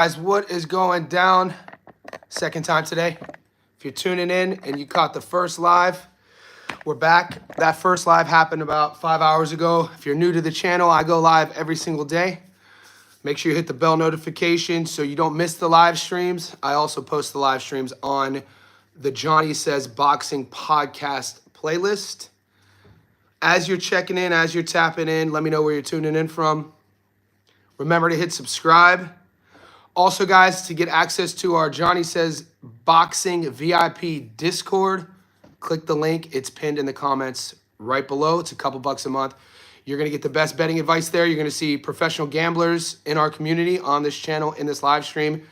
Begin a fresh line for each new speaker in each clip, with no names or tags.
Guys, what is going down? Second time today. If you're tuning in and you caught the first live, we're back. That first live happened about 5 hours ago. If you're new to the channel, I go live every single day. Make sure you hit the bell notification so you don't miss the live streams. I also post the live streams on the Johnny Says Boxing podcast playlist. As you're checking in, as you're tapping in, let me know where you're tuning in from. Remember to hit subscribe. Also, guys, to get access to our Johnny Says Boxing VIP Discord, click the link. It's pinned in the comments right below. It's a couple bucks a month. You're going to get the best betting advice there. You're going to see professional gamblers in our community on this channel, in this live stream.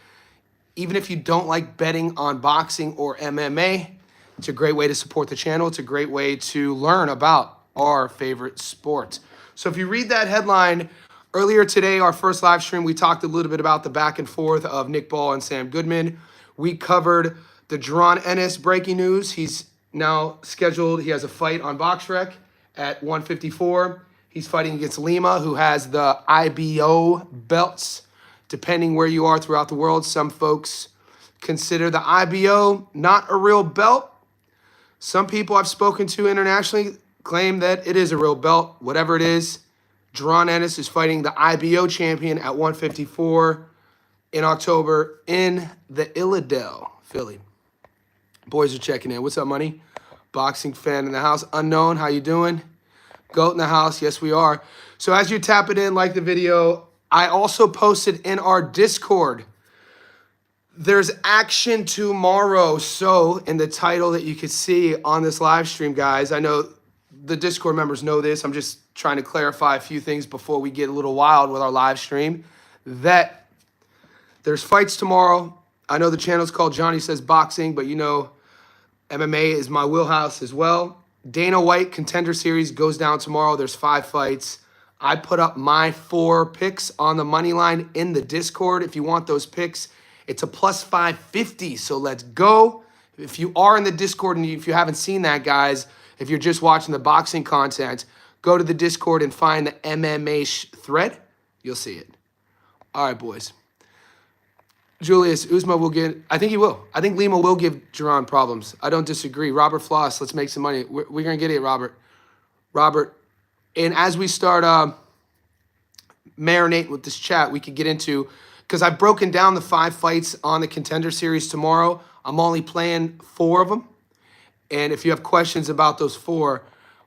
Even if you don't like betting on boxing or MMA, it's a great way to support the channel. It's a great way to learn about our favorite sport. So if you read that headline, earlier today, our first live stream, we talked a little bit about the back and forth of Nick Ball and Sam Goodman. We covered the Jaron Ennis breaking news. He's now scheduled. He has a fight on BoxRec at 154. He's fighting against Lima, who has the IBO belts. Depending where you are throughout the world, some folks consider the IBO not a real belt. Some people I've spoken to internationally claim that it is a real belt. Whatever it is, Jaron Ennis is fighting the IBO champion at 154 in October in the Illadelph, Philly. Boys are checking in. What's up, Money? Boxing fan in the house. Unknown, how you doing? Goat in the house. Yes, we are. So as you're tapping in, like the video, I also posted in our Discord, there's action tomorrow. So in the title that you can see on this live stream, guys, I know the Discord members know this. I'm just trying to clarify a few things before we get a little wild with our live stream, that there's fights tomorrow. I know the channel's called Johnny Says Boxing, but you know MMA is my wheelhouse as well. Dana White Contender Series goes down tomorrow. There's 5 fights. I put up my 4 picks on the money line in the Discord. If you want those picks, it's a plus 550. So let's go. If you are in the Discord and if you haven't seen that, guys, if you're just watching the boxing content, go to the Discord and find the MMA thread. You'll see it. All right, boys. Julius, Uzma will get, I think he will. I think Lima will give Jaron problems. I don't disagree. Robert Floss, let's make some money. We're going to get it, Robert. Robert, and as we start marinating with this chat, we could get into, because I've broken down the 5 fights on the Contender Series tomorrow. I'm only playing 4 of them. And if you have questions about those 4,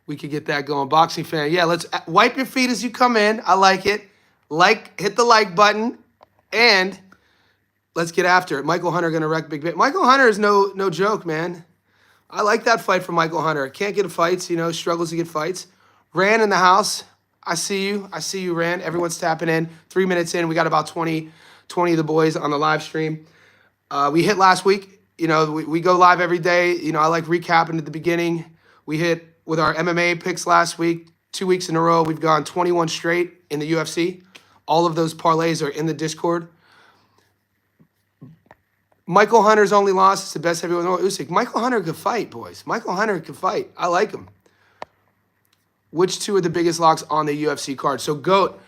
we could get that going. Boxing fan, yeah, let's wipe your feet as you come in. I like it. Hit the like button, and let's get after it. Michael Hunter going to wreck Big Bit. Michael Hunter is no joke, man. I like that fight from Michael Hunter. Can't get fights, struggles to get fights. Rand in the house. I see you, Rand. Everyone's tapping in. 3 minutes in. We got about 20 of the boys on the live stream. We hit last week. We go live every day. I like recapping at the beginning. We hit with our MMA picks last week. 2 weeks in a row, we've gone 21 straight in the UFC. All of those parlays are in the Discord. Michael Hunter's only loss is the best heavyweight. Usyk. Michael Hunter could fight, boys. Michael Hunter could fight. I like him. Which 2 are the biggest locks on the UFC card? So, GOAT,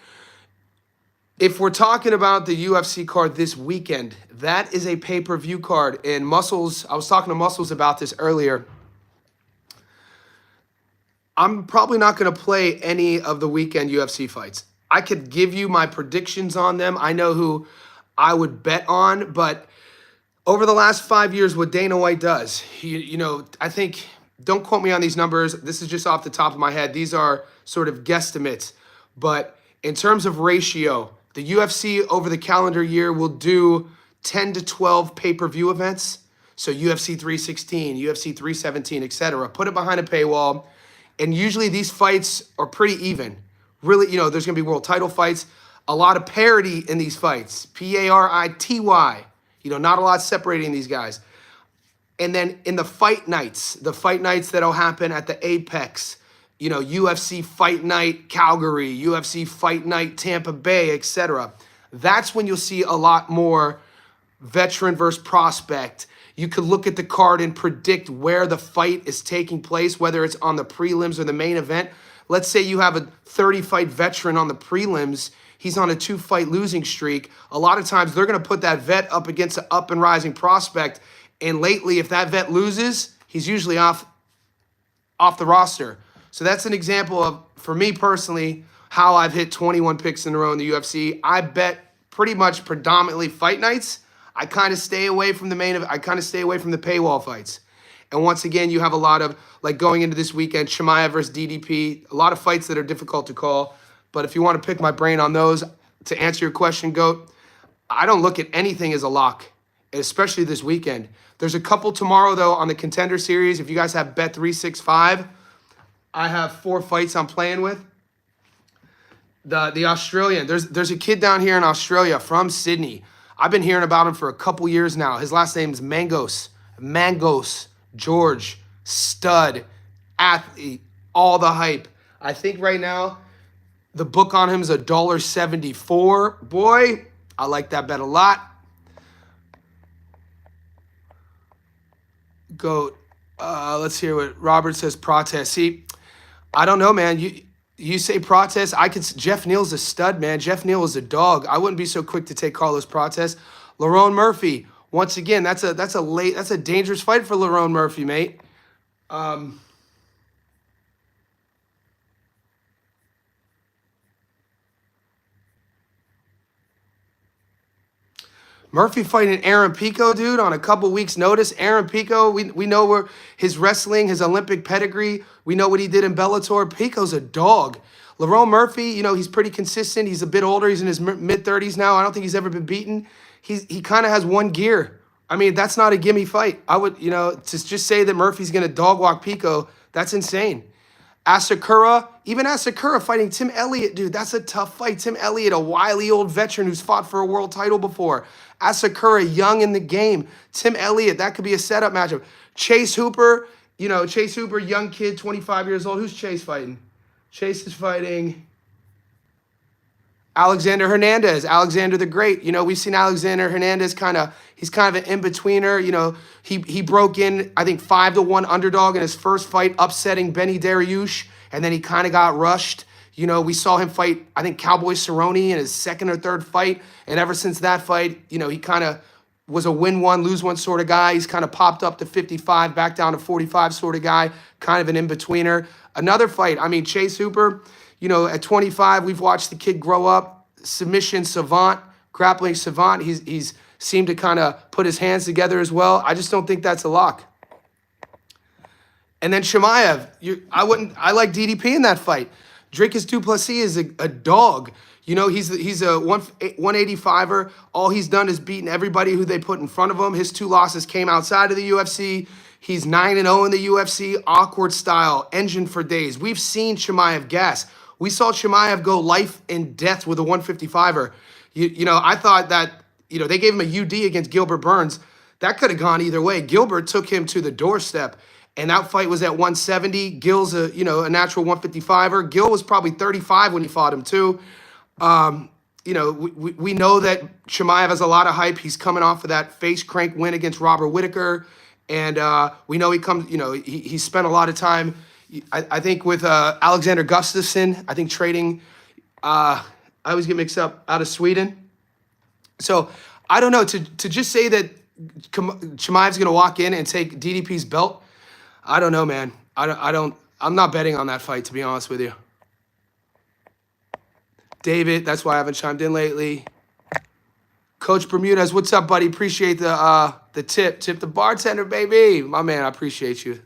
if we're talking about the UFC card this weekend, that is a pay-per-view card. And Muscles, I was talking to Muscles about this earlier. I'm probably not going to play any of the weekend UFC fights. I could give you my predictions on them. I know who I would bet on, but over the last 5 years, what Dana White does, I think, don't quote me on these numbers. This is just off the top of my head. These are sort of guesstimates. But in terms of ratio, the UFC over the calendar year will do 10 to 12 pay-per-view events. So UFC 316, UFC 317, etc. Put it behind a paywall. And usually these fights are pretty even. Really, there's going to be world title fights. A lot of parity in these fights. Parity. Not a lot separating these guys. And then in the fight nights that'll happen at the Apex, UFC Fight Night Calgary, UFC Fight Night Tampa Bay, etc. That's when you'll see a lot more veteran versus prospect. You could look at the card and predict where the fight is taking place, whether it's on the prelims or the main event. Let's say you have a 30-fight veteran on the prelims. he's on a 2-fight losing streak. A lot of times they're going to put that vet up against an up and rising prospect. And lately, if that vet loses, he's usually off the roster. So that's an example of, for me personally, how I've hit 21 picks in a row in the UFC. I bet pretty much predominantly fight nights. I kind of stay away from the paywall fights. And once again, you have a lot of, like going into this weekend, Chimaev versus DDP, a lot of fights that are difficult to call. But if you want to pick my brain on those, to answer your question, GOAT, I don't look at anything as a lock, especially this weekend. There's a couple tomorrow, though, on the Contender Series. If you guys have Bet365, I have 4 fights I'm playing with. The Australian, there's a kid down here in Australia from Sydney. I've been hearing about him for a couple years now. His last name is Mangos. George, stud, athlete, all the hype. I think right now the book on him is $1.74. Boy, I like that bet a lot. GOAT. Let's hear what Robert says. Protest. See, I don't know, man. You say protest. Jeff Neal's a stud, man. Jeff Neal is a dog. I wouldn't be so quick to take Carlos Protest. Lerone Murphy. Once again, that's a dangerous fight for Lerone Murphy, mate. Murphy fighting Aaron Pico, dude, on a couple weeks' notice. Aaron Pico, we know where his wrestling, his Olympic pedigree. We know what he did in Bellator. Pico's a dog. Lerone Murphy, you know, he's pretty consistent. He's a bit older. He's in his mid-30s now. I don't think he's ever been beaten. He kind of has one gear. I mean, that's not a gimme fight. I would, you know, to just say that Murphy's going to dog walk Pico, that's insane. Even Asakura fighting Tim Elliott, dude, that's a tough fight. Tim Elliott, a wily old veteran who's fought for a world title before. Asakura, young in the game. Tim Elliott, that could be a setup matchup. Chase Hooper, young kid, 25 years old. Who's Chase fighting? Chase is fighting Alexander Hernandez, Alexander the Great. You know, we've seen Alexander Hernandez he's kind of an in-betweener. You know, he broke in, I think, 5-1 underdog in his first fight, upsetting Benny Dariush, and then he kind of got rushed. You know, we saw him fight, I think, Cowboy Cerrone in his second or third fight, and ever since that fight, you know, he kind of was a win one, lose one sort of guy. He's kind of popped up to 55, back down to 45 sort of guy, kind of an in-betweener. Another fight, I mean, Chase Hooper, you know, at 25, we've watched the kid grow up. Submission savant, grappling savant. He's seemed to kind of put his hands together as well. I just don't think that's a lock. And then Chimaev, I like DDP in that fight. Dricus du Plessis is a dog. You know, he's a 185er. All he's done is beaten everybody who they put in front of him. His 2 losses came outside of the UFC. He's 9-0 in the UFC. Awkward style, engine for days. We've seen Chimaev gas. We saw Chimaev go life and death with a 155er. You know, I thought that, you know, they gave him a UD against Gilbert Burns. That could have gone either way. Gilbert took him to the doorstep, and that fight was at 170. Gil's a natural 155er. Gil was probably 35 when he fought him too. You know, we know that Chimaev has a lot of hype. He's coming off of that face crank win against Robert Whittaker, and we know he spent a lot of time, I think, with Alexander Gustafsson, I think trading, I always get mixed up, out of Sweden. So I don't know, to just say that Chimaev's going to walk in and take DDP's belt, I don't know, man. I'm not betting on that fight, to be honest with you. David, that's why I haven't chimed in lately. Coach Bermudez, what's up, buddy? Appreciate the tip. Tip the bartender, baby. My man, I appreciate you.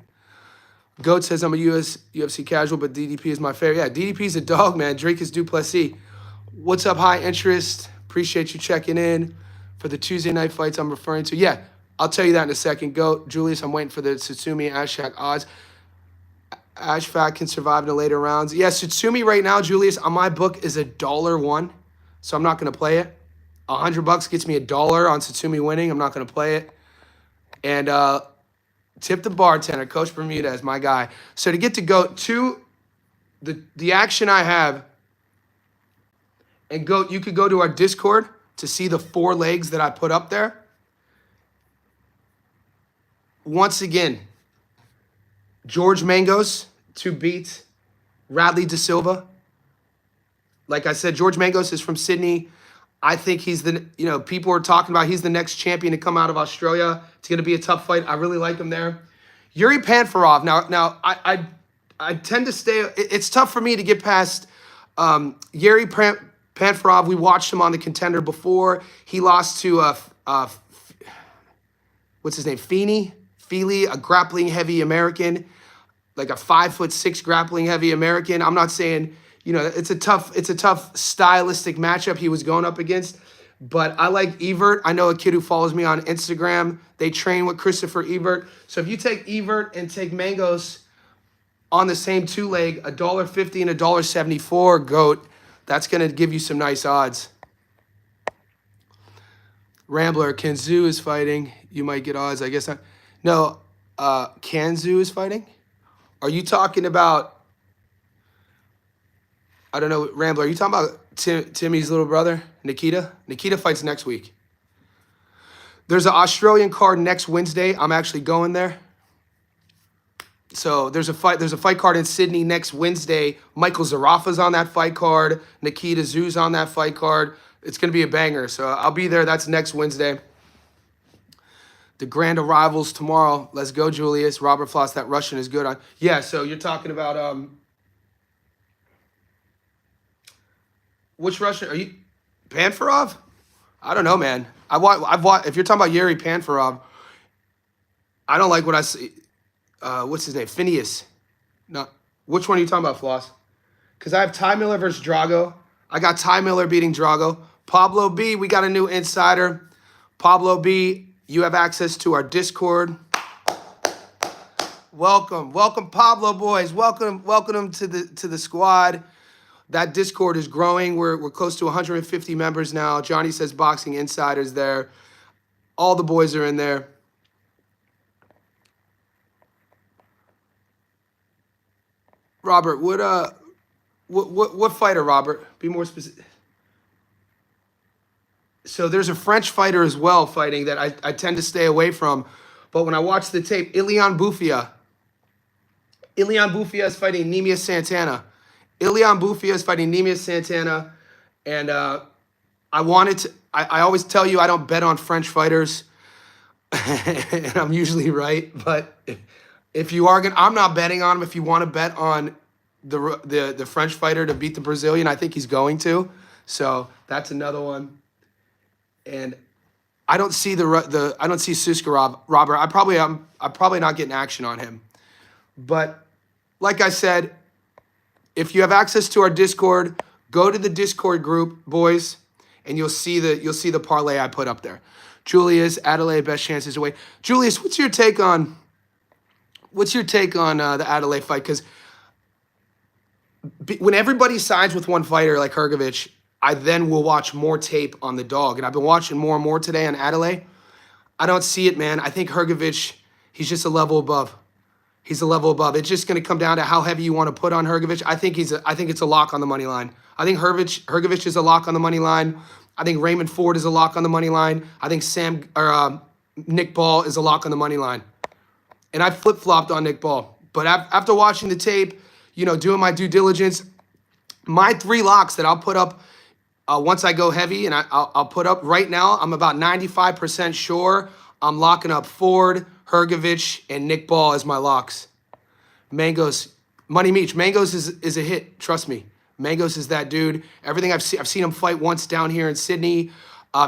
Goat says I'm a UFC casual, but DDP is my favorite. Yeah, DDP's a dog, man. Dricus du Plessis. What's up, high interest? Appreciate you checking in for the Tuesday night fights I'm referring to. Yeah, I'll tell you that in a second. Goat, Julius, I'm waiting for the Tsutsumi Ashfaq odds. Ashfaq can survive in the later rounds. Yeah, Tsutsumi right now, Julius, on my book is $1 so I'm not going to play it. $100 gets me $1 on Tsutsumi winning. I'm not going to play it. And tip the bartender, Coach Bermudez, my guy. So to get to Goat, the action I have, and Goat, you could go to our Discord to see the 4 legs that I put up there. Once again, George Mangos to beat Radley De Silva. like I said, George Mangos is from Sydney. I think he's people are talking about he's the next champion to come out of Australia. It's going to be a tough fight. I really like him there. Yuri Panfarov. Now I tend to stay. It's tough for me to get past Yuri Panfarov. We watched him on the Contender before. He lost to what's his name? Feely, a grappling heavy American, like a 5'6" grappling heavy American. I'm not saying, it's a tough stylistic matchup he was going up against. But I like Evert. I know a kid who follows me on Instagram. They train with Christopher Evert. So if you take Evert and take Mangos on the same two leg, $1.50 and $1.74, GOAT, that's going to give you some nice odds. Rambler, Kanzu is fighting. You might get odds. I guess not. No, Kanzu is fighting? Are you talking about, I don't know, Rambler, are you talking about Timmy's little brother, Nikita? Nikita fights next week. There's an Australian card next Wednesday. I'm actually going there. So there's a fight card in Sydney next Wednesday. Michael Zarafa's on that fight card. Nikita Zhu's on that fight card. It's going to be a banger. So I'll be there. That's next Wednesday. The grand arrivals tomorrow. Let's go, Julius. Robert Floss, that Russian is good. Yeah, so you're talking about which Russian? Are you Panfarov? I don't know, man. I've watched. If you're talking about Yuri Panfarov, I don't like what I see. What's his name? Phineas. No, which one are you talking about, Floss? Because I have Ty Miller versus Drago. I got Ty Miller beating Drago. Pablo B, we got a new insider. Pablo B, you have access to our Discord. Welcome, Pablo boys. Welcome to the squad. That Discord is growing. We're close to 150 members now. Johnny Says Boxing Insiders there. All the boys are in there. Robert, what fighter, Robert? Be more specific. So there's a French fighter as well fighting that I tend to stay away from. But when I watch the tape, Ilian Bouffia is fighting Nemia Santana. And I always tell you I don't bet on French fighters. And I'm usually right. But if you are I'm not betting on him. If you want to bet on the French fighter to beat the Brazilian, I think he's going to. So that's another one. And I don't see I don't see Suskarov, Robert. I'm probably not getting action on him. But like I said, if you have access to our Discord, go to the Discord group, boys, and you'll see the parlay I put up there. Julius, Adelaide, best chances away. Julius, what's your take on the Adelaide fight? Because when everybody sides with one fighter like Hrgović, I then will watch more tape on the dog. And I've been watching more and more today on Adelaide. I don't see it, man. I think Hrgović, he's just a level above. He's a level above. It's just going to come down to how heavy you want to put on Hrgović. I think it's a lock on the money line. I think Hrgović is a lock on the money line. I think Raymond Ford is a lock on the money line. I think Nick Ball is a lock on the money line. And I flip-flopped on Nick Ball. But after watching the tape, doing my due diligence, my 3 locks that I'll put up once I go heavy, and I'll put up right now, I'm about 95% sure I'm locking up Ford, Hrgović, and Nick Ball as my locks. Mangos, Money Meach. Mangos is a hit. Trust me. Mangos is that dude. Everything I've seen him fight once down here in Sydney. I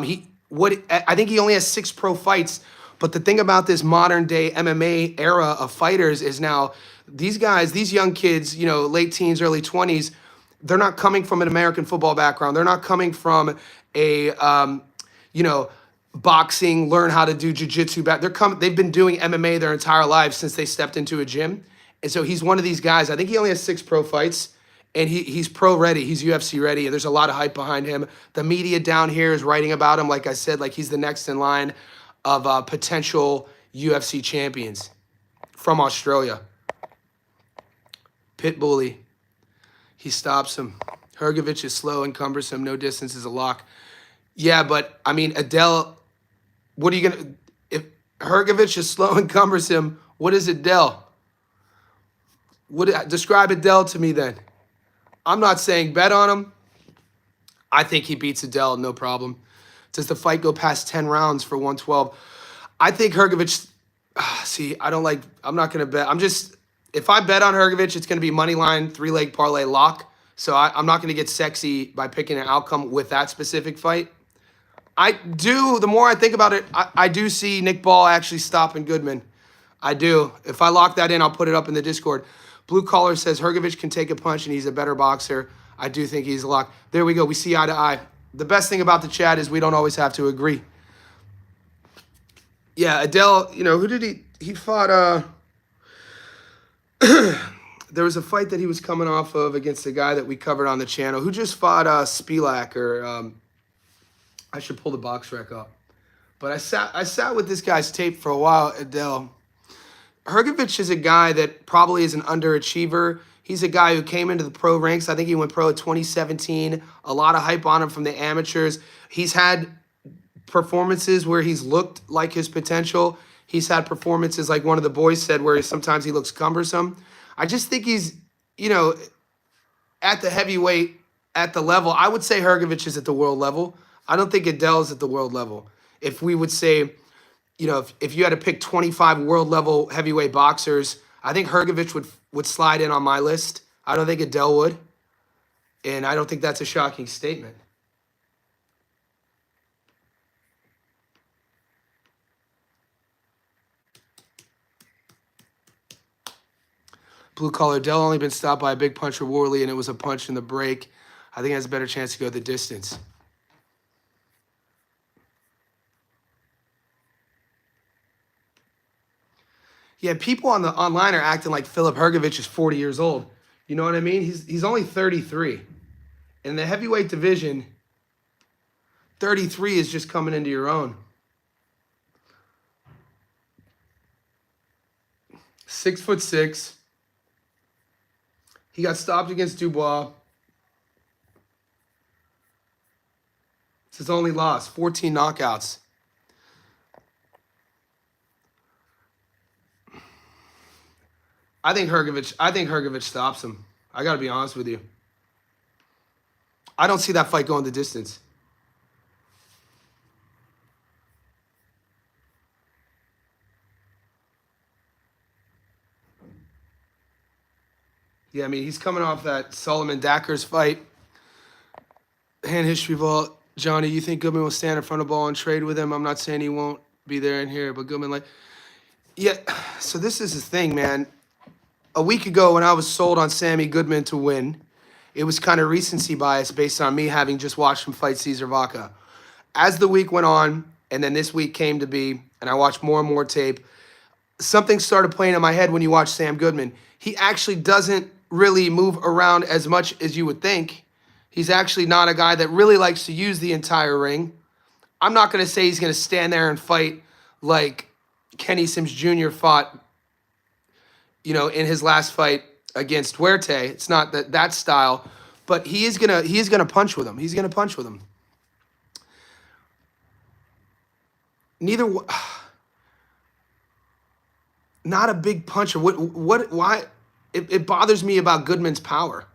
think he only has 6 pro fights. But the thing about this modern day MMA era of fighters is now these guys, these young kids, late teens, early 20s, they're not coming from an American football background. They're not coming from a, boxing, learn how to do jiu-jitsu. They've been doing MMA their entire lives since they stepped into a gym. And so he's one of these guys. I think he only has 6 pro fights, and he's pro ready. He's UFC ready, and there's a lot of hype behind him. The media down here is writing about him, like I said, like he's the next in line of potential UFC champions from Australia. Pitbully. He stops him. Hrgović is slow and cumbersome. No distance is a lock. Yeah, but, Adele, what are you going to... If Hrgović is slow and cumbersome, what is Adele? Describe Adele to me then. I'm not saying bet on him. I think he beats Adele, no problem. Does the fight go past 10 rounds for 112? I think Hrgovic, see, I'm not going to bet. If I bet on Hrgovic, it's going to be money line, 3-leg parlay lock. So I'm not going to get sexy by picking an outcome with that specific fight. The more I think about it, I do see Nick Ball actually stopping Goodman. I do. If I lock that in, I'll put it up in the Discord. Blue Collar says Hrgovic can take a punch and he's a better boxer. I do think he's a lock. There we go. We see eye to eye. The best thing about the chat is we don't always have to agree. Yeah, Adele, who did he fought, there was a fight that he was coming off of against a guy that we covered on the channel who just fought Spilak, or I should pull the box rec up. But I sat with this guy's tape for a while, Adele. Hrgovic is a guy that probably is an underachiever. He's a guy who came into the pro ranks. I think he went pro in 2017. A lot of hype on him from the amateurs. He's had performances where he's looked like his potential. He's had performances like one of the boys said where sometimes he looks cumbersome. I just think he's, at the heavyweight, at the level. I would say Hrgovic is at the world level. I don't think Adele's at the world level. If we would say, if you had to pick 25 world level heavyweight boxers, I think Hrgovic would slide in on my list. I don't think Adele would. And I don't think that's a shocking statement. Blue Collar, Adele only been stopped by a big puncher, Worley, and it was a punch in the break. I think it has a better chance to go the distance. Yeah, people online are acting like Filip Hrgovic is 40 years old. You know what I mean? He's only 33. In the heavyweight division, 33 is just coming into your own. 6'6". He got stopped against Dubois. It's his only loss, 14 knockouts. I think Hrgovic stops him. I got to be honest with you. I don't see that fight going the distance. Yeah, I mean, he's coming off that Solomon Dackers fight. Hand history vault. Johnny, you think Goodman will stand in front of Ball and trade with him? I'm not saying he won't be there in here, but Goodman, yeah. So this is his thing, man. A week ago when I was sold on Sammy Goodman to win, it was kind of recency bias based on me having just watched him fight Cesar Vaca. As the week went on, and then this week came to be, and I watched more and more tape, something started playing in my head when you watch Sam Goodman. He actually doesn't really move around as much as you would think. He's actually not a guy that really likes to use the entire ring. I'm not going to say he's going to stand there and fight like Kenny Sims Jr. fought, in his last fight against Huerte. It's not that style, but he is gonna punch with him. He's gonna punch with him. Not a big puncher. Why? It bothers me about Goodman's power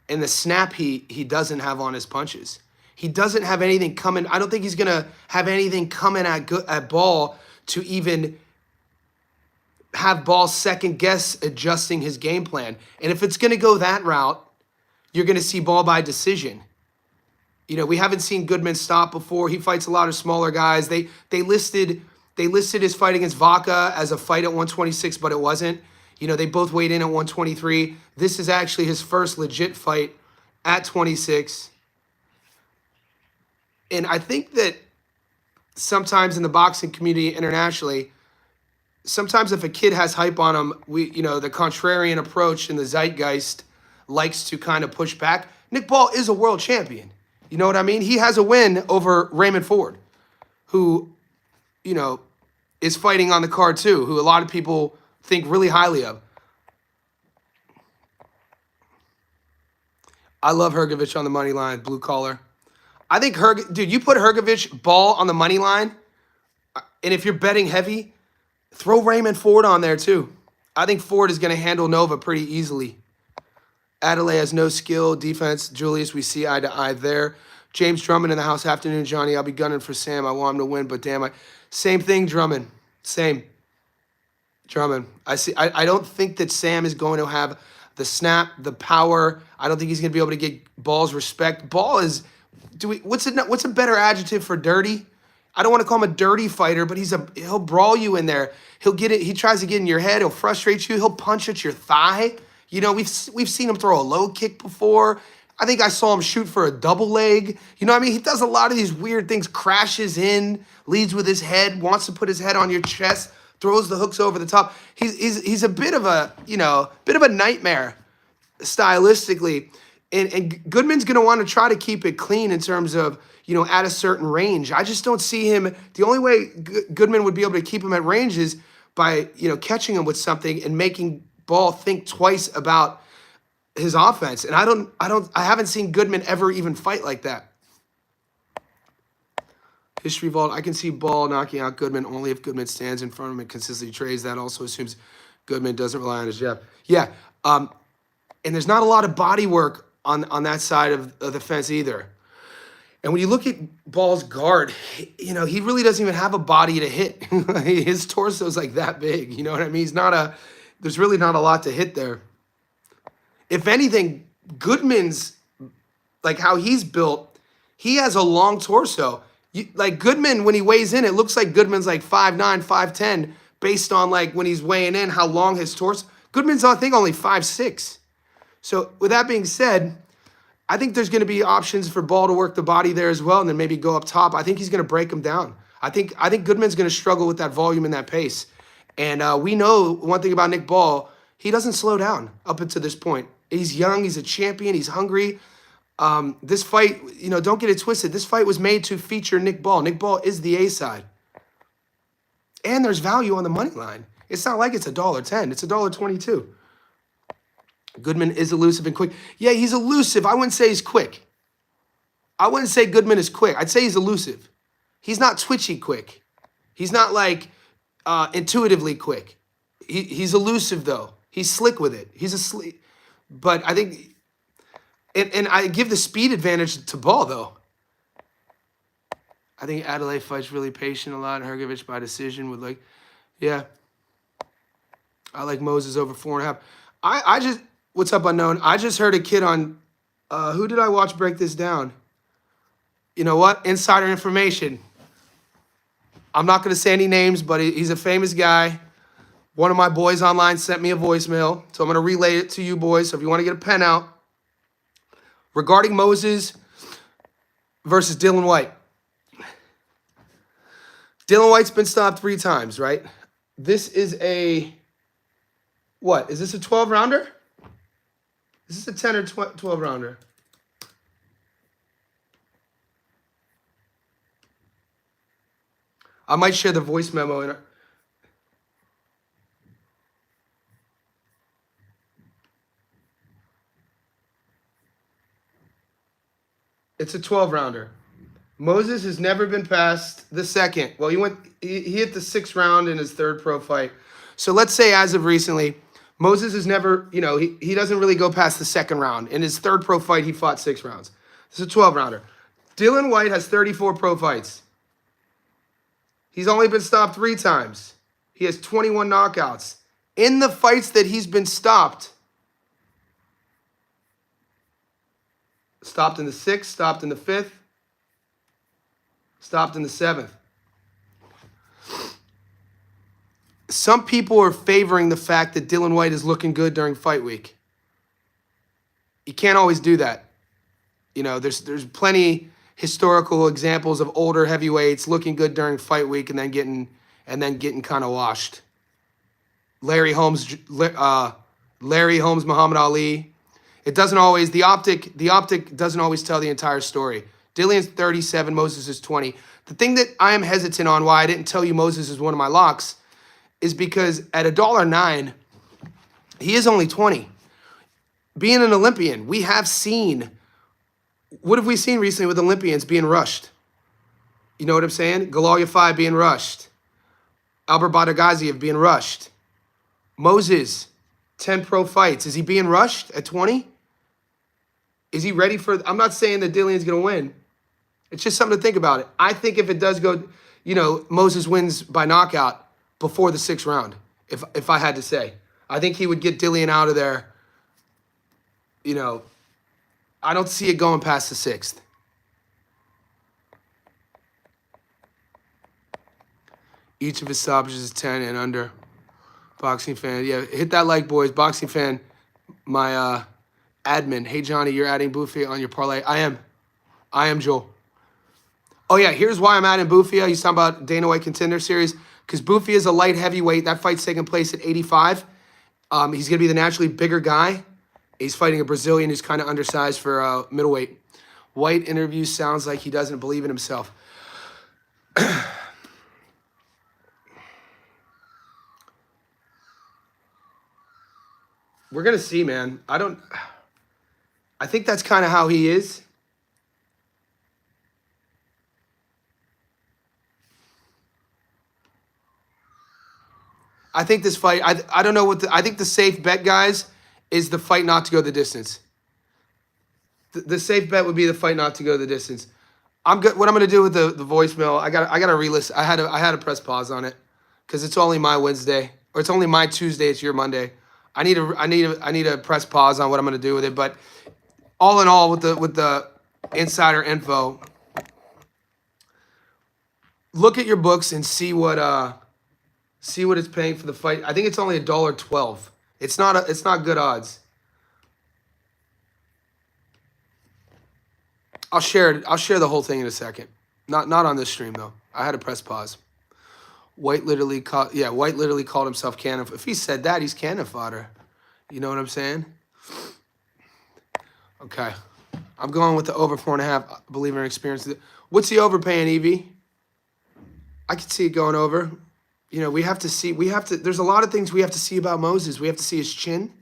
and the snap he doesn't have on his punches. He doesn't have anything coming. I don't think he's gonna have anything coming at Ball to even have Ball second guess adjusting his game plan. And if it's gonna go that route, you're gonna see Ball by decision. We haven't seen Goodman stop before. He fights a lot of smaller guys. They listed his fight against Vaca as a fight at 126, but it wasn't. They both weighed in at 123. This is actually his first legit fight at 26. And I think that sometimes in the boxing community internationally, sometimes if a kid has hype on him, the contrarian approach in the zeitgeist likes to kind of push back. Nick Ball is a world champion. You know what I mean? He has a win over Raymond Ford, who, is fighting on the card too, who a lot of people think really highly of. I love Hrgovic on the money line, blue collar. I think dude, you put Hrgovic Ball on the money line, and if you're betting heavy, throw Raymond Ford on there too. I think Ford is going to handle Nova pretty easily. Adelaide has no skill, defense. Julius, we see eye to eye there. James Drummond in the house. Afternoon, Johnny. I'll be gunning for Sam. I want him to win, but damn, same thing, Drummond. Same. Drummond. I don't think that Sam is going to have the snap, the power. I don't think he's going to be able to get Ball's respect. Ball is, what's a better adjective for dirty? I don't want to call him a dirty fighter, but he'll brawl you in there. He'll get it. He tries to get in your head. He'll frustrate you. He'll punch at your thigh. You know, we've seen him throw a low kick before. I think I saw him shoot for a double leg. You know what I mean? He does a lot of these weird things, crashes in, leads with his head, wants to put his head on your chest, throws the hooks over the top. He's a bit of a, bit of a nightmare stylistically. And Goodman's going to want to try to keep it clean in terms of, at a certain range. I just don't see him. The only way Goodman would be able to keep him at range is by, catching him with something and making Ball think twice about his offense. And I haven't seen Goodman ever even fight like that. History vault. I can see Ball knocking out Goodman only if Goodman stands in front of him and consistently trades. That also assumes Goodman doesn't rely on his jab. Yeah. And there's not a lot of body work on that side of the fence either. And when you look at Ball's guard, he really doesn't even have a body to hit. His torso's like that big. You know what I mean? There's really not a lot to hit there. If anything, Goodman's, like how he's built, he has a long torso. Like Goodman, when he weighs in, it looks like Goodman's like 5'9", 5'10", based on like when he's weighing in, how long his torso. Goodman's, I think, only 5'6". So with that being said, I think there's going to be options for Ball to work the body there as well and then maybe go up top. I think he's going to break him down. I think Goodman's going to struggle with that volume and that pace. And we know one thing about Nick Ball, he doesn't slow down up until this point. He's young. He's a champion. He's hungry. This fight, don't get it twisted. This fight was made to feature Nick Ball. Nick Ball is the A side. And there's value on the money line. It's not like it's $1.10. It's $1.22. Goodman is elusive and quick. Yeah, he's elusive. I wouldn't say he's quick. I wouldn't say Goodman is quick. I'd say he's elusive. He's not twitchy quick. He's not like intuitively quick. He's elusive though. He's slick with it. But I think, and I give the speed advantage to Ball though. I think Adelaide fights really patient a lot. Hrgovic by decision would like, yeah. I like Moses over 4.5. I just, what's up unknown? I just heard a kid on, who did I watch break this down? You know what? Insider information. I'm not going to say any names, but he's a famous guy. One of my boys online sent me a voicemail, so I'm going to relay it to you boys. So if you want to get a pen out, regarding Moses versus Dylan White. Dylan White's been stopped 3 times, right? This is a, what? Is this a 12-rounder? Is this a 10 or 12-rounder? I might share the voice memo in it. It's a 12-rounder. Moses has never been past the second. Well, he hit the 6th round in his 3rd pro fight. So let's say as of recently, Moses has never, he doesn't really go past the 2nd round. In his 3rd pro fight, he fought 6 rounds. This is a 12-rounder. Dylan White has 34 pro fights. He's only been stopped 3 times. He has 21 knockouts. In the fights that he's been stopped in the 6th, stopped in the 5th, stopped in the 7th. Some people are favoring the fact that Dylan White is looking good during fight week. You can't always do that. There's plenty historical examples of older heavyweights looking good during fight week and then getting kind of washed. Larry Holmes, Muhammad Ali. It doesn't always, the optic doesn't always tell the entire story. Dillian's 37, Moses is 20. The thing that I am hesitant on why I didn't tell you Moses is one of my locks is because at $1.09, he is only 20. Being an Olympian, we have seen, what have we seen recently with Olympians being rushed? You know what I'm saying? Galoya 5 being rushed. Albert Badagaziev being rushed. Moses, 10 pro fights. Is he being rushed at 20? Is he ready for, I'm not saying that Dillian's going to win, It's just something to think about it. I think if it does go, Moses wins by knockout before the 6th round, if I had to say. I think he would get Dillian out of there. I don't see it going past the 6th. Each of his stoppages is 10 and under. Boxing fan. Yeah, hit that like, boys. Boxing fan, my admin. Hey, Johnny, you're adding Bufia on your parlay. I am, Joel. Oh, yeah, here's why I'm adding Bufia. He's talking about Dana White Contender Series. Because Bufia is a light heavyweight. That fight's taking place at 85. He's going to be the naturally bigger guy. He's fighting a Brazilian who's kind of undersized for middleweight. White interview sounds like he doesn't believe in himself. We're going to see, man. I think that's kind of how he is. I think this fight, I don't know I think the safe bet, guys, is the fight not to go the distance. The safe bet would be the fight not to go the distance. I'm good. What I'm going to do with the voicemail, I got to relist. I had to press pause on it because it's only my Wednesday, or it's only my Tuesday. It's your Monday. I need to press pause on what I'm going to do with it. But all in all, with the insider info, look at your books and see what it's paying for the fight. I think it's only $1.12. It's not good odds. I'll share it. I'll share the whole thing in a second. Not on this stream though. I had to press pause. White literally called himself cannon. If he said that, he's cannon fodder. You know what I'm saying? Okay. I'm going with the over 4.5. Believer in experience. What's the over paying, Evie? I could see it going over. There's a lot of things we have to see about Moses. We have to see his chin.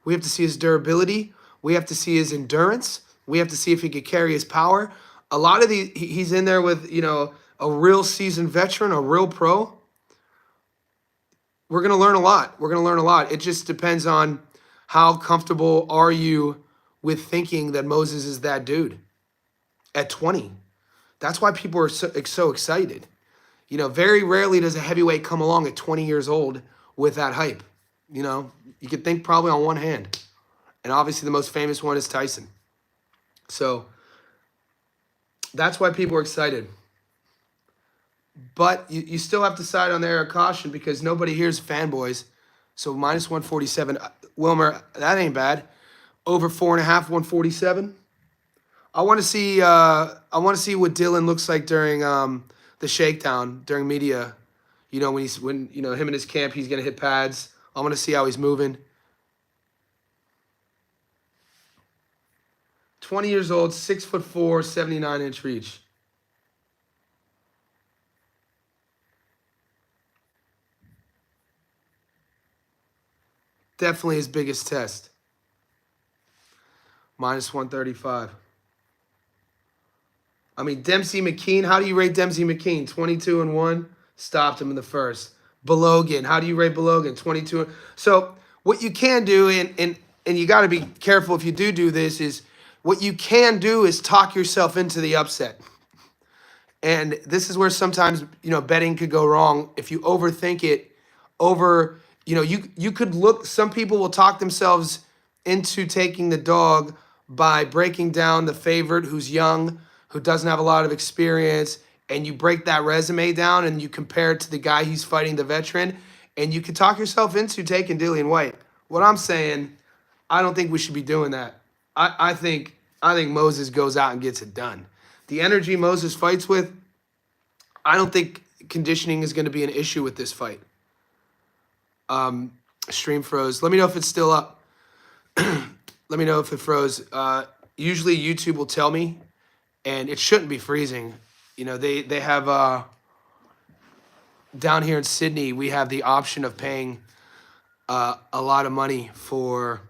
We have to see his durability. We have to see his endurance. We have to see if he could carry his power. A lot of he's in there with, a real seasoned veteran, a real pro. We're going to learn a lot. It just depends on how comfortable are you with thinking that Moses is that dude at 20. That's why people are so excited. Very rarely does a heavyweight come along at 20 years old with that hype. You could think probably on one hand. And obviously the most famous one is Tyson. So that's why people are excited. But you still have to side on the air of caution because nobody here's fanboys. So minus 147. Wilmer, that ain't bad. Over 4.5, 147. I want to see what Dylan looks like during the shakedown, during media. When him and his camp, he's gonna hit pads. I want to see how he's moving. 20 years old, 6'4", 79-inch reach. Definitely his biggest test. Minus 135. I mean, Dempsey McKean, how do you rate Dempsey McKean? 22-1, stopped him in the first. Belogan, how do you rate Belogan? 22. So what you can do, and you got to be careful if you do this, is what you can do is talk yourself into the upset. And this is where sometimes, betting could go wrong. If you overthink it, you could look, some people will talk themselves into taking the dog by breaking down the favorite who's young, who doesn't have a lot of experience, and you break that resume down and you compare it to the guy who's fighting the veteran, and you can talk yourself into taking Dillian White. What I'm saying, I don't think we should be doing that. I think Moses goes out and gets it done. The energy Moses fights with, I don't think conditioning is going to be an issue with this fight. Stream froze. Let me know if it's still up. Let me know if it froze. Usually YouTube will tell me, and it shouldn't be freezing. They have down here in Sydney, we have the option of paying a lot of money for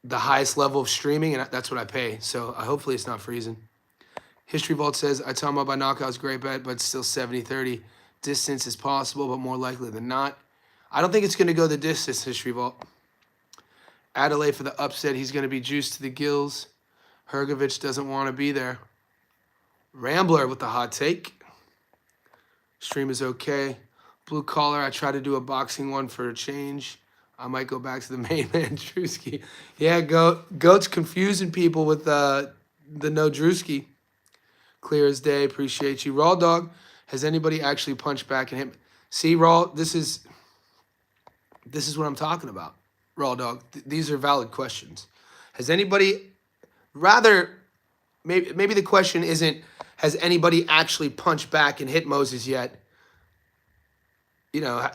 the highest level of streaming, and that's what I pay. So hopefully it's not freezing. History Vault says, I tell him about knockouts, great bet, but still 70-30. Distance is possible, but more likely than not. I don't think it's going to go the distance, History Vault. Adelaide for the upset. He's going to be juiced to the gills. Hergovich doesn't want to be there. Rambler with the hot take. Stream is okay. Blue collar, I try to do a boxing one for a change. I might go back to the main man, Drewski. Yeah, Goat's confusing people with the no Drewski. Clear as day. Appreciate you. Raw Dog, has anybody actually punched back and hit? See, Raw, this is what I'm talking about. Raw Dog, these are valid questions. Has anybody, rather, maybe the question isn't, has anybody actually punched back and hit Moses yet? You know,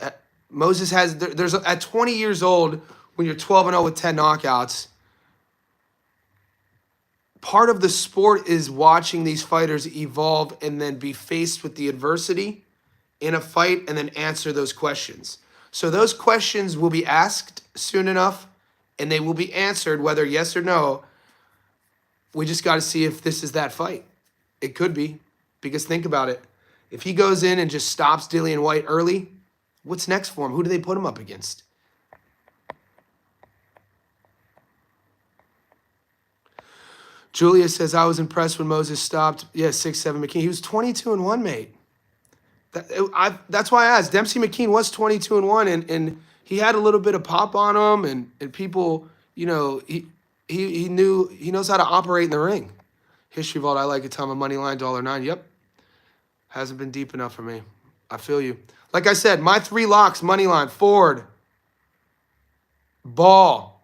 Moses has, there's at 20 years old, when you're 12-0 with 10 knockouts, part of the sport is watching these fighters evolve and then be faced with the adversity in a fight and then answer those questions. So those questions will be asked soon enough and they will be answered whether yes or no. We just got to see if this is that fight. It could be, because think about it. If he goes in and just stops Dillian White early, what's next for him? Who do they put him up against? Julia says, I was impressed when Moses stopped. Yeah, 6'7" McKean. He was 22-1, mate. That's why I asked. Dempsey McKean was 22-1, and he had a little bit of pop on him, and people, you know, he knows how to operate in the ring. History Vault, I like a ton of money line, $1.09. Yep. Hasn't been deep enough for me. I feel you. Like I said, my 3 locks, money line, Ford, Ball,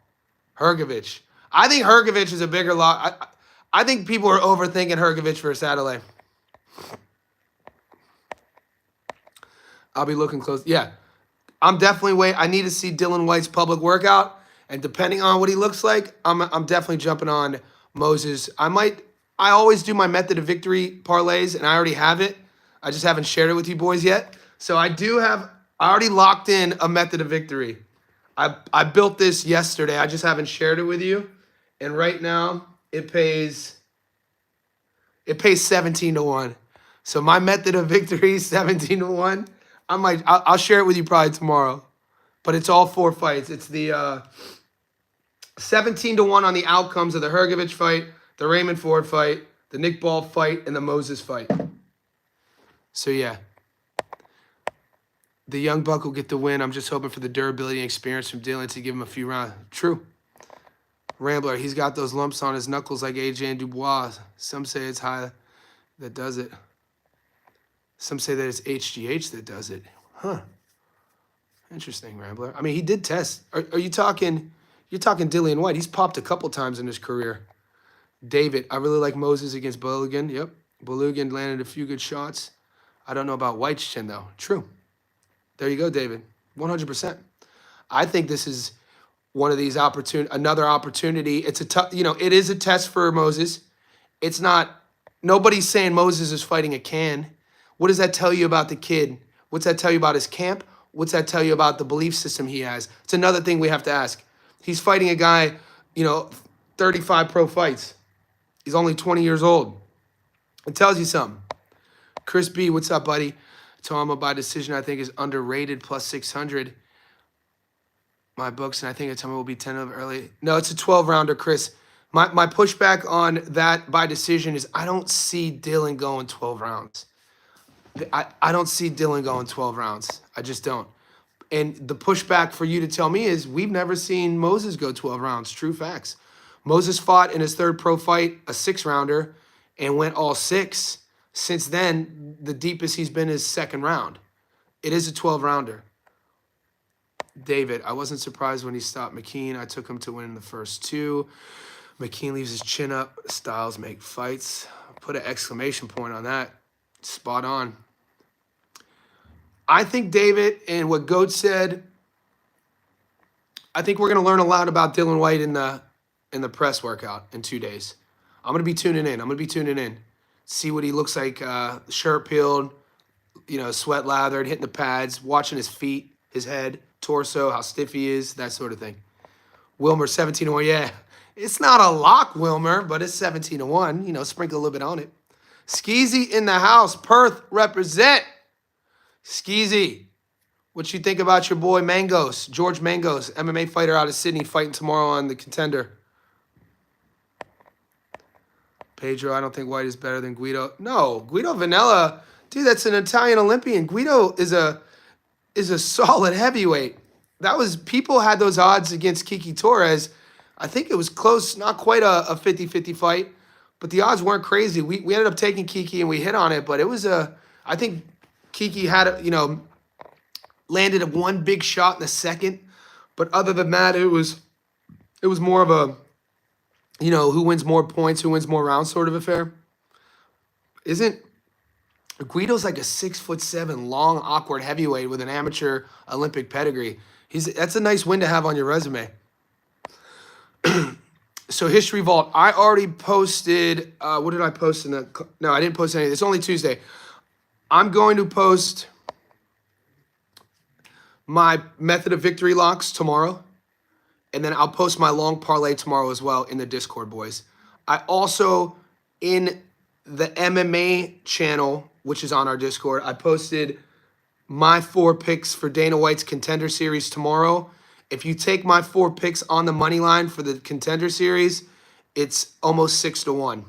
Hrgovic. I think Hrgovic is a bigger lock. I think people are overthinking Hrgovic versus Adelaide. I'll be looking close. Yeah, I'm definitely waiting. I need to see Dillian White's public workout, and depending on what he looks like, I'm definitely jumping on Moses. I always do my method of victory parlays, and I already have it. I just haven't shared it with you boys yet. So I already locked in a method of victory. I built this yesterday. I just haven't shared it with you. And right now it pays 17-1. So my method of victory is 17-1. I'll share it with you probably tomorrow. But it's all 4 fights. It's the 17-1 on the outcomes of the Hrgovic fight, the Raymond Ford fight, the Nick Ball fight, and the Moses fight. So yeah. The young buck will get the win. I'm just hoping for the durability and experience from Dillian to give him a few rounds. True. Rambler, he's got those lumps on his knuckles like AJ and Dubois. Some say it's high that does it. Some say that it's HGH that does it. Huh. Interesting, Rambler. I mean, he did test. Are you talking, you're talking Dillian White. He's popped a couple times in his career. David, I really like Moses against Balogun. Yep. Balogun landed a few good shots. I don't know about White's chin, though. True. There you go, David. 100%. I think this is one of these another opportunity. It's it is a test for Moses. It's not, nobody's saying Moses is fighting a can. What does that tell you about the kid? What's that tell you about his camp? What's that tell you about the belief system he has? It's another thing we have to ask. He's fighting a guy, 35 pro fights. He's only 20 years old. It tells you something. Chris B, what's up, buddy? Toma by decision, I think, is underrated, plus 600. My books, and I think Toma will be 10 of early. No, it's a 12-rounder, Chris. My pushback on that by decision is I don't see Dillian going 12 rounds. I don't see Dillian going 12 rounds. I just don't. And the pushback for you to tell me is we've never seen Moses go 12 rounds. True facts. Moses fought in his 3rd pro fight, a 6-rounder, and went all 6. Since then, the deepest he's been is 2nd round. It is a 12-rounder. David, I wasn't surprised when he stopped McKean. I took him to win the first 2. McKean leaves his chin up. Styles make fights. Put an exclamation point on that. Spot on. I think David and what Goat said, I think we're going to learn a lot about Dillian White in the press workout in 2 days. I'm going to be tuning in. See what he looks like, shirt peeled, sweat lathered, hitting the pads, watching his feet, his head, torso, how stiff he is, that sort of thing. Wilmer, 17-1, yeah. It's not a lock, Wilmer, but it's 17-1. Sprinkle a little bit on it. Skeezy in the house. Perth, represent. Skeezy, what you think about your boy Mangos, George Mangos, MMA fighter out of Sydney, fighting tomorrow on the Contender? Pedro, I don't think White is better than Guido. No, Guido Vanella, dude, that's an Italian Olympian. Guido is a solid heavyweight. That was, people had those odds against Kiki Torres. I think it was close, not quite a 50-50 fight, but the odds weren't crazy. We ended up taking Kiki and we hit on it, but it was I think Kiki had, landed one big shot in the second, but other than that, it was more of a, who wins more points, who wins more rounds sort of affair. Isn't Guido's like a 6'7" long, awkward heavyweight with an amateur Olympic pedigree. That's a nice win to have on your resume. So History Vault, I already posted, what did I post in the, no, I didn't post anything. It's only Tuesday. I'm going to post my method of victory locks tomorrow. And then I'll post my long parlay tomorrow as well in the Discord, boys. I also, in the MMA channel, which is on our Discord, I posted my 4 picks for Dana White's Contender Series tomorrow. If you take my 4 picks on the money line for the Contender Series, it's almost 6-1.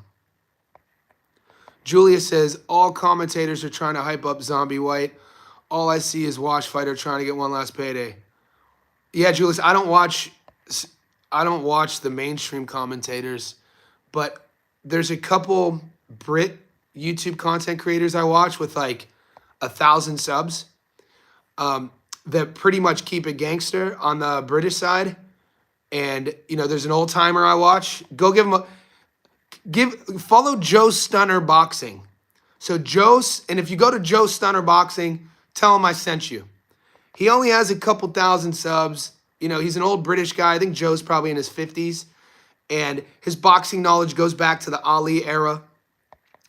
Julia says, all commentators are trying to hype up Zombie White. All I see is Wash Fighter trying to get one last payday. Yeah, Julius, I don't watch the mainstream commentators, but there's a couple Brit YouTube content creators I watch with like 1,000 subs that pretty much keep it gangster on the British side. And, there's an old timer I watch. Go give him follow Joe Stunner Boxing. So and if you go to Joe Stunner Boxing, tell him I sent you. He only has a couple thousand subs. He's an old British guy. I think Joe's probably in his 50s. And his boxing knowledge goes back to the Ali era.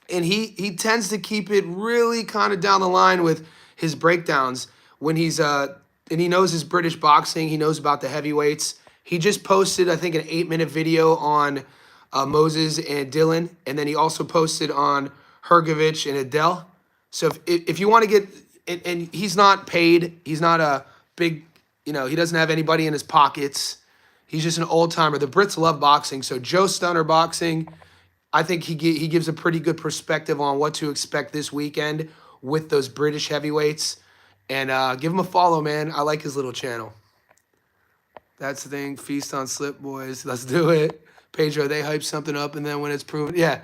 And he tends to keep it really kind of down the line with his breakdowns when he's and he knows his British boxing. He knows about the heavyweights. He just posted, I think, an 8-minute video on Moses and Dylan. And then he also posted on Hergovich and Adele. So if you want to get, and he's not paid. He's not a big, he doesn't have anybody in his pockets. He's just an old timer. The Brits love boxing. So Joe Stunner Boxing, I think he gives a pretty good perspective on what to expect this weekend with those British heavyweights. And give him a follow, man. I like his little channel. That's the thing. Feast on Slip, boys. Let's do it. Pedro, they hype something up, and then when it's proven, yeah.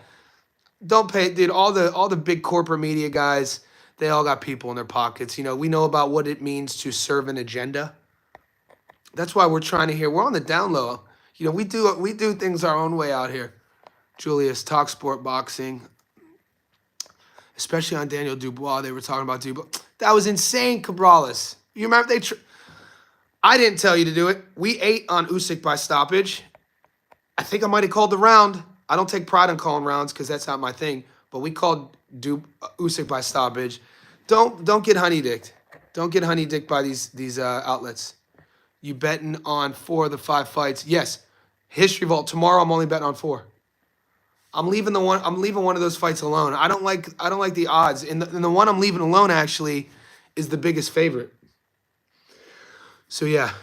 Don't pay, dude. All the big corporate media guys, they all got people in their pockets. We know about what it means to serve an agenda. That's why we're trying to hear. We're on the down low. We do things our own way out here. Julius, talk sport boxing, especially on Daniel Dubois. They were talking about Dubois. That was insane, Cabrales. You remember I didn't tell you to do it. We ate on Usyk by stoppage. I think I might have called the round. I don't take pride in calling rounds because that's not my thing. But we called Usyk by stoppage. Don't get honey-dicked. Don't get honey-dicked by these outlets. You betting on 4 of the 5 fights? Yes. History Vault tomorrow. I'm only betting on 4. I'm leaving one of those fights alone. I don't like the odds. And the one I'm leaving alone actually is the biggest favorite. So yeah,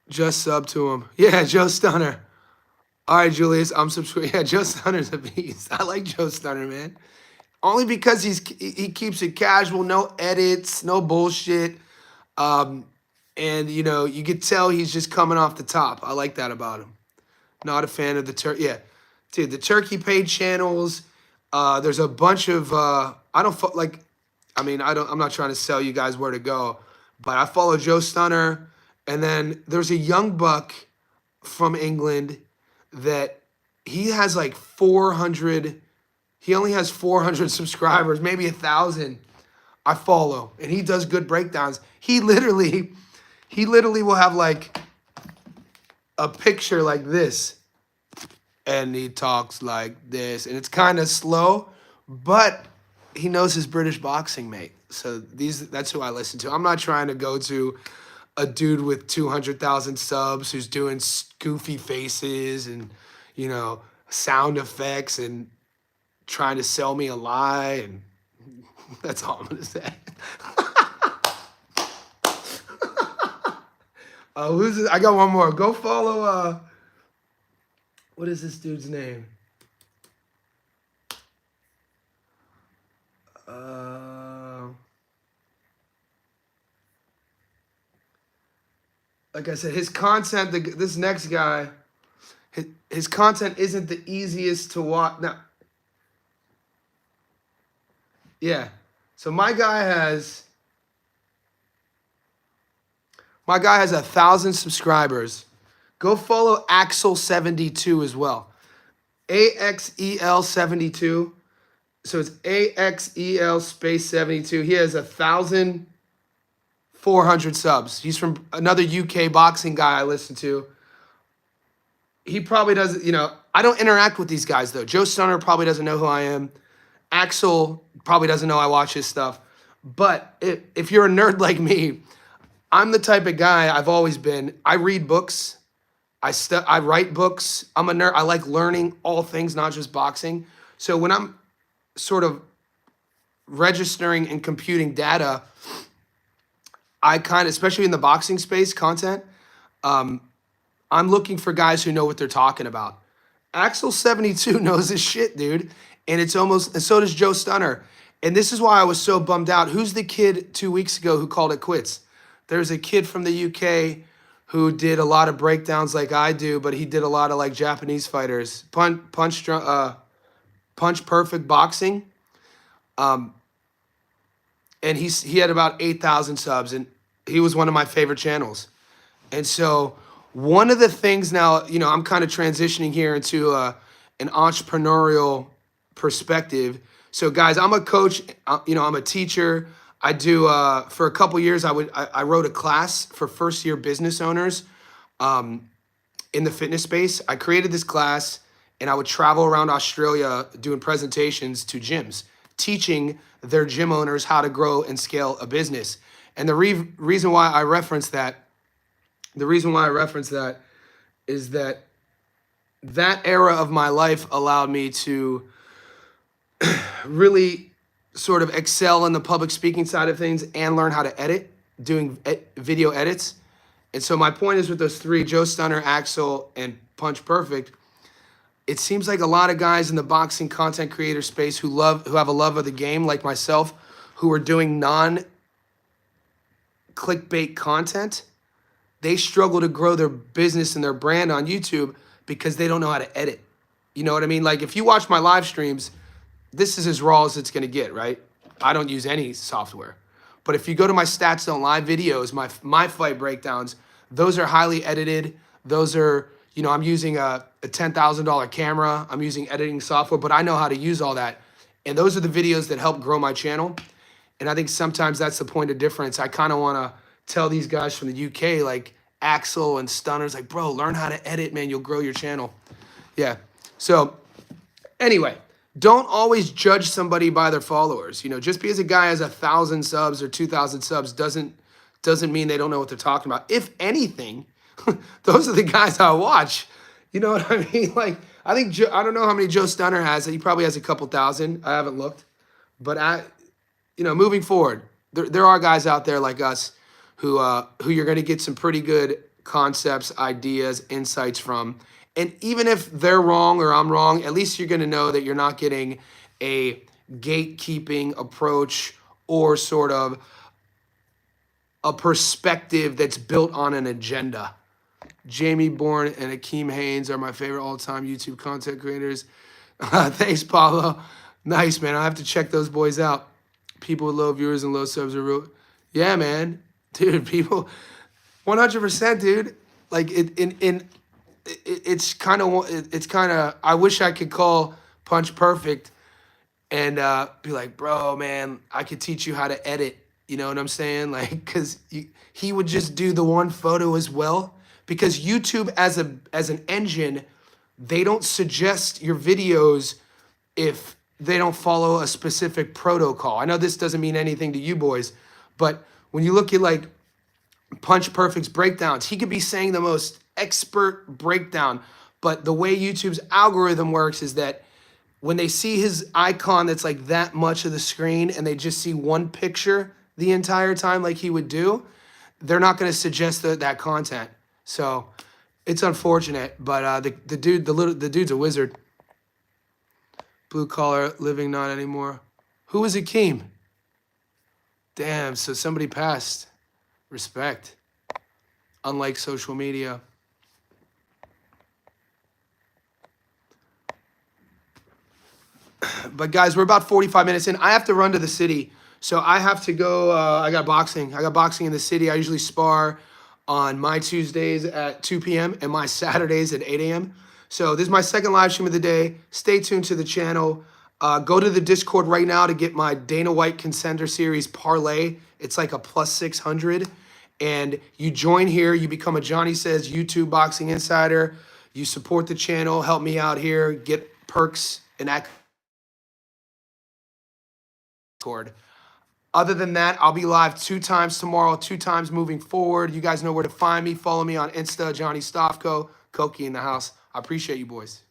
just sub to him. Yeah, Joe Stunner. All right, Julius, I'm subscribed. Yeah, Joe Stunner's a beast. I like Joe Stunner, man. Only because he keeps it casual, no edits, no bullshit. And you could tell he's just coming off the top. I like that about him. Not a fan of the yeah. Dude, the Turkey paid channels. There's a bunch of I'm not trying to sell you guys where to go, but I follow Joe Stunner, and then there's a young buck from England that he has like 400. He only has 400 subscribers, maybe 1,000. I follow, and he does good breakdowns. He literally will have like a picture like this. And he talks like this, and it's kind of slow, but he knows his British boxing, mate. So that's who I listen to. I'm not trying to go to a dude with 200,000 subs who's doing goofy faces and, sound effects and trying to sell me a lie. And that's all I'm going to say. Who's this? I got one more. Go follow... what is this dude's name? like I said, his content, this next guy, his content isn't the easiest to watch. Now, yeah. So my guy has 1,000 subscribers. Go follow Axel72 as well. AXEL72. So it's AXEL space 72. He has 1,400 subs. He's from another UK boxing guy I listen to. He probably doesn't, I don't interact with these guys though. Joe Stunner probably doesn't know who I am. Axel probably doesn't know I watch his stuff. But if you're a nerd like me, I'm the type of guy I've always been. I read books. I write books. I'm a nerd. I like learning all things, not just boxing. So when I'm sort of registering and computing data, I kind of, especially in the boxing space content, I'm looking for guys who know what they're talking about. Axel72 knows his shit, dude. And and so does Joe Stunner. And this is why I was so bummed out. Who's the kid 2 weeks ago who called it quits? There's a kid from the UK who did a lot of breakdowns like I do, but he did a lot of like Japanese fighters. Punch Perfect Boxing. And he had about 8,000 subs, and he was one of my favorite channels. And so one of the things now, I'm kind of transitioning here into an entrepreneurial perspective. So guys, I'm a coach, I'm a teacher. I do, for a couple years, I wrote a class for first year business owners in the fitness space. I created this class and I would travel around Australia doing presentations to gyms, teaching their gym owners how to grow and scale a business. And the reason why I reference that is that era of my life allowed me to really sort of excel in the public speaking side of things and learn how to edit, doing video edits. And so my point is with those three, Joe Stunner, Axel, and Punch Perfect, it seems like a lot of guys in the boxing content creator space who have a love of the game, like myself, who are doing non-clickbait content, they struggle to grow their business and their brand on YouTube because they don't know how to edit. You know what I mean? Like if you watch my live streams, this is as raw as it's gonna get, right? I don't use any software. But if you go to my Stats Don't Lie videos, my fight breakdowns, those are highly edited. Those are, I'm using a $10,000 camera. I'm using editing software, but I know how to use all that. And those are the videos that help grow my channel. And I think sometimes that's the point of difference. I kind of want to tell these guys from the UK, like Axel and Stunner's, like, bro, learn how to edit, man. You'll grow your channel. Yeah. So anyway, don't always judge somebody by their followers. Just because a guy has 1,000 subs or 2,000 subs doesn't mean they don't know what they're talking about. If anything, those are the guys I watch. You know what I mean? Like, I don't know how many Joe Stunner has. He probably has a couple thousand. I haven't looked. But moving forward, there are guys out there like us who you're going to get some pretty good concepts, ideas, insights from. And even if they're wrong or I'm wrong, at least you're going to know that you're not getting a gatekeeping approach or sort of a perspective that's built on an agenda. Jamie Bourne and Akeem Haynes are my favorite all-time YouTube content creators. Thanks, Pablo. Nice, man. I have to check those boys out. People with low viewers and low subs are real. Yeah, man. Dude, people, 100%, dude. Like, it's kind of, I wish I could call Punch Perfect and be like, bro, man, I could teach you how to edit. You know what I'm saying? Like, because he would just do the one photo as well. Because YouTube as an engine, they don't suggest your videos if they don't follow a specific protocol. I know this doesn't mean anything to you boys, but when you look at like Punch Perfect's breakdowns, he could be saying the most expert breakdown, but the way YouTube's algorithm works is that when they see his icon that's like that much of the screen and they just see one picture the entire time like he would do, they're not going to suggest that content. So it's unfortunate, but the dude's a wizard. Blue collar, living, not anymore. Who was Akeem? Damn, so somebody passed. Respect. unlike social media. But guys, we're about 45 minutes in. I have to run to the city. So I have to go. I got boxing. I got boxing in the city. I usually spar on my Tuesdays at 2 p.m. and my Saturdays at 8 a.m. So this is my second live stream of the day. Stay tuned to the channel. Go to the Discord right now to get my Dana White Contender Series parlay. It's like a plus 600. And you join here. You become a Johnny Says YouTube Boxing Insider. You support the channel. Help me out here. Get perks and Discord. Other than that, I'll be live 2 times tomorrow, 2 times moving forward. You guys know where to find me. Follow me on Insta, Johnny Stofko, Koki in the house. I appreciate you boys.